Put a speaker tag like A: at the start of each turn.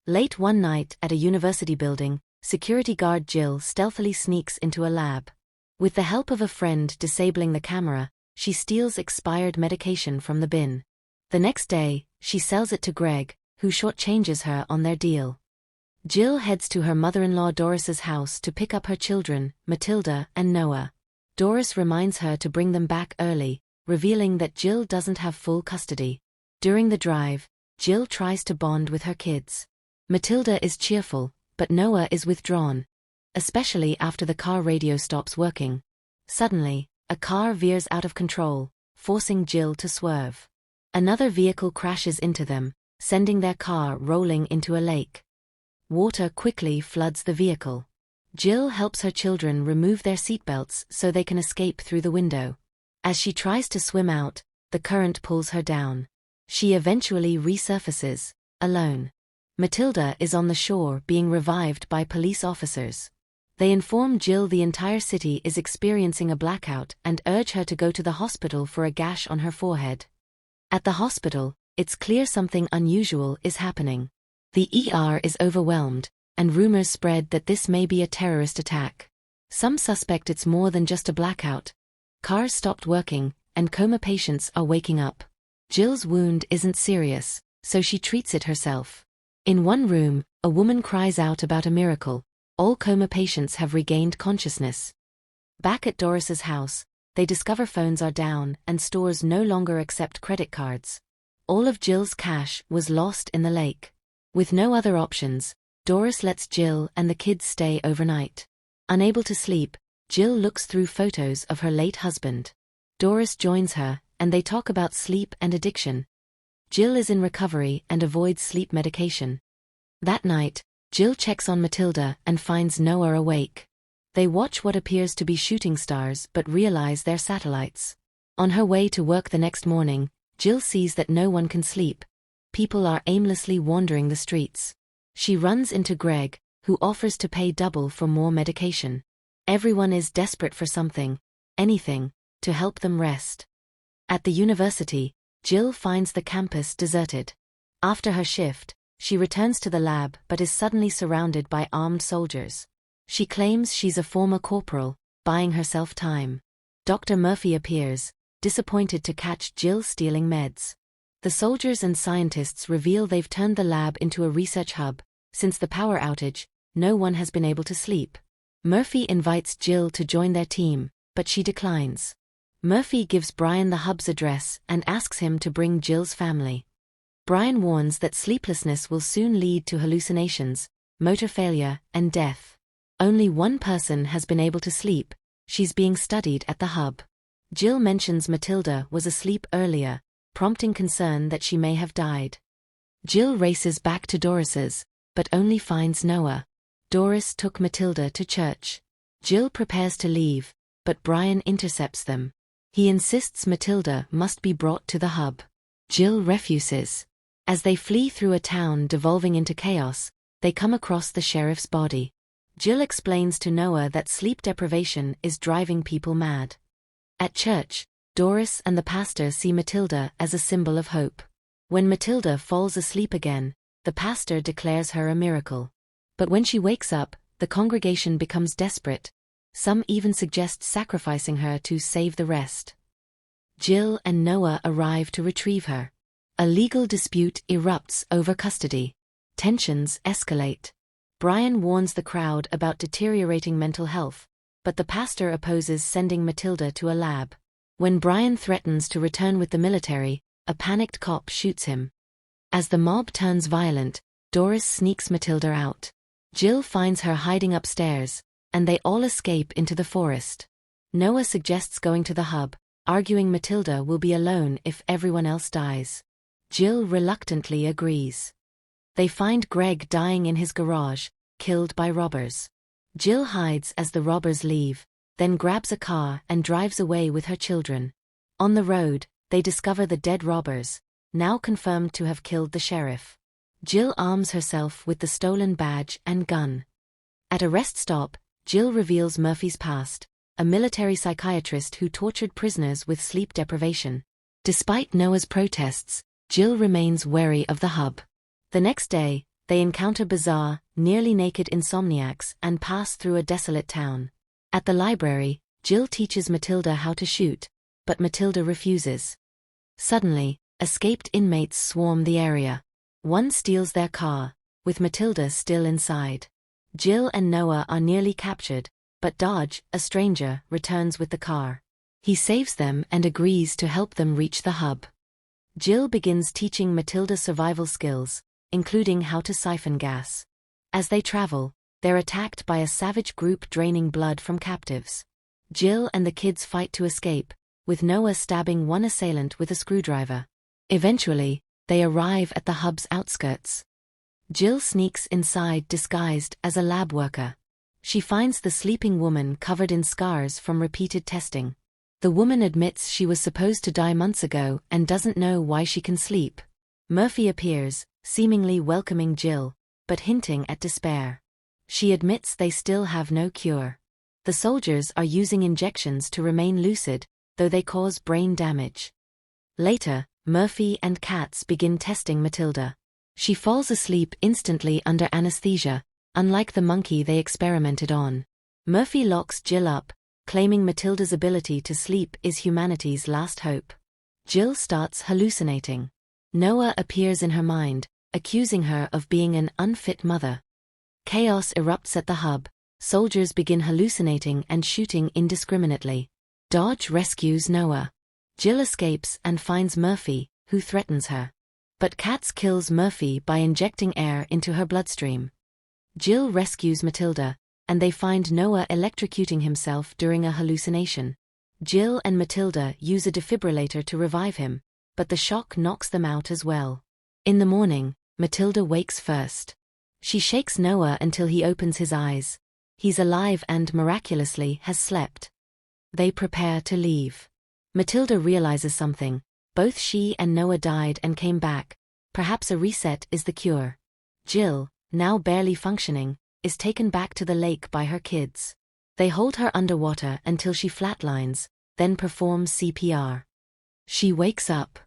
A: Late one night at a university building, security guard Jill stealthily sneaks into a lab. With the help of a friend disabling the camera, she steals expired medication from the bin. The next day, she sells it to Greg, who shortchanges her on their deal. Jill heads to her mother-in-law Doris's house to pick up her children, Matilda and Noah. Doris reminds her to bring them back early, revealing that Jill doesn't have full custody. During the drive, Jill tries to bond with her kids. Matilda is cheerful, but Noah is withdrawn, especially after the car radio stops working. Suddenly, a car veers out of control, forcing Jill to swerve. Another vehicle crashes into them, sending their car rolling into a lake. Water quickly floods the vehicle. Jill helps her children remove their seatbelts so they can escape through the window. As she tries to swim out, the current pulls her down. She eventually resurfaces, alone. Matilda is on the shore being revived by police officers. They inform Jill the entire city is experiencing a blackout and urge her to go to the hospital for a gash on her forehead. At the hospital, it's clear something unusual is happening. The ER is overwhelmed, and rumors spread that this may be a terrorist attack. Some suspect it's more than just a blackout. Cars stopped working, and coma patients are waking up. Jill's wound isn't serious, so she treats it herself. In one room, a woman cries out about a miracle. All coma patients have regained consciousness. Back at Doris's house, they discover phones are down and stores no longer accept credit cards. All of Jill's cash was lost in the lake. With no other options, Doris lets Jill and the kids stay overnight. Unable to sleep, Jill looks through photos of her late husband. Doris joins her, and they talk about sleep and addiction. Jill is in recovery and avoids sleep medication. That night, Jill checks on Matilda and finds Noah awake. They watch what appears to be shooting stars but realize they're satellites. On her way to work the next morning, Jill sees that no one can sleep. People are aimlessly wandering the streets. She runs into Greg, who offers to pay double for more medication. Everyone is desperate for something, anything, to help them rest. At the university, Jill finds the campus deserted. After her shift, she returns to the lab but is suddenly surrounded by armed soldiers. She claims she's a former corporal, buying herself time. Dr. Murphy appears, disappointed to catch Jill stealing meds. The soldiers and scientists reveal they've turned the lab into a research hub. Since the power outage, no one has been able to sleep. Murphy invites Jill to join their team, but she declines. Murphy gives Brian the hub's address and asks him to bring Jill's family. Brian warns that sleeplessness will soon lead to hallucinations, motor failure, and death. Only one person has been able to sleep. She's being studied at the hub. Jill mentions Matilda was asleep earlier, prompting concern that she may have died. Jill races back to Doris's, but only finds Noah. Doris took Matilda to church. Jill prepares to leave, but Brian intercepts them. He insists Matilda must be brought to the hub. Jill refuses. As they flee through a town devolving into chaos, they come across the sheriff's body. Jill explains to Noah that sleep deprivation is driving people mad. At church, Doris and the pastor see Matilda as a symbol of hope. When Matilda falls asleep again, the pastor declares her a miracle. But when she wakes up, the congregation becomes desperate. Some even suggest sacrificing her to save the rest. Jill and Noah arrive to retrieve her. A legal dispute erupts over custody. Tensions escalate. Brian warns the crowd about deteriorating mental health, but the pastor opposes sending Matilda to a lab. When Brian threatens to return with the military, a panicked cop shoots him. As the mob turns violent, Doris sneaks Matilda out. Jill finds her hiding upstairs, and they all escape into the forest. Noah suggests going to the hub, arguing Matilda will be alone if everyone else dies. Jill reluctantly agrees. They find Greg dying in his garage, killed by robbers. Jill hides as the robbers leave, then grabs a car and drives away with her children. On the road, they discover the dead robbers, now confirmed to have killed the sheriff. Jill arms herself with the stolen badge and gun. At a rest stop, Jill reveals Murphy's past, a military psychiatrist who tortured prisoners with sleep deprivation. Despite Noah's protests, Jill remains wary of the hub. The next day, they encounter bizarre, nearly naked insomniacs and pass through a desolate town. At the library, Jill teaches Matilda how to shoot, but Matilda refuses. Suddenly, escaped inmates swarm the area. One steals their car, with Matilda still inside. Jill and Noah are nearly captured, but Dodge, a stranger, returns with the car. He saves them and agrees to help them reach the hub. Jill begins teaching Matilda survival skills, including how to siphon gas. As they travel, they're attacked by a savage group draining blood from captives. Jill and the kids fight to escape, with Noah stabbing one assailant with a screwdriver. Eventually, they arrive at the hub's outskirts. Jill sneaks inside disguised as a lab worker. She finds the sleeping woman covered in scars from repeated testing. The woman admits she was supposed to die months ago and doesn't know why she can sleep. Murphy appears, seemingly welcoming Jill, but hinting at despair. She admits they still have no cure. The soldiers are using injections to remain lucid, though they cause brain damage. Later, Murphy and Katz begin testing Matilda. She falls asleep instantly under anesthesia, unlike the monkey they experimented on. Murphy locks Jill up, claiming Matilda's ability to sleep is humanity's last hope. Jill starts hallucinating. Noah appears in her mind, accusing her of being an unfit mother. Chaos erupts at the hub. Soldiers begin hallucinating and shooting indiscriminately. Dodge rescues Noah. Jill escapes and finds Murphy, who threatens her. But Katz kills Murphy by injecting air into her bloodstream. Jill rescues Matilda, and they find Noah electrocuting himself during a hallucination. Jill and Matilda use a defibrillator to revive him, but the shock knocks them out as well. In the morning, Matilda wakes first. She shakes Noah until he opens his eyes. He's alive and, miraculously, has slept. They prepare to leave. Matilda realizes something. Both she and Noah died and came back. Perhaps a reset is the cure. Jill, now barely functioning, is taken back to the lake by her kids. They hold her underwater until she flatlines, then perform CPR. She wakes up.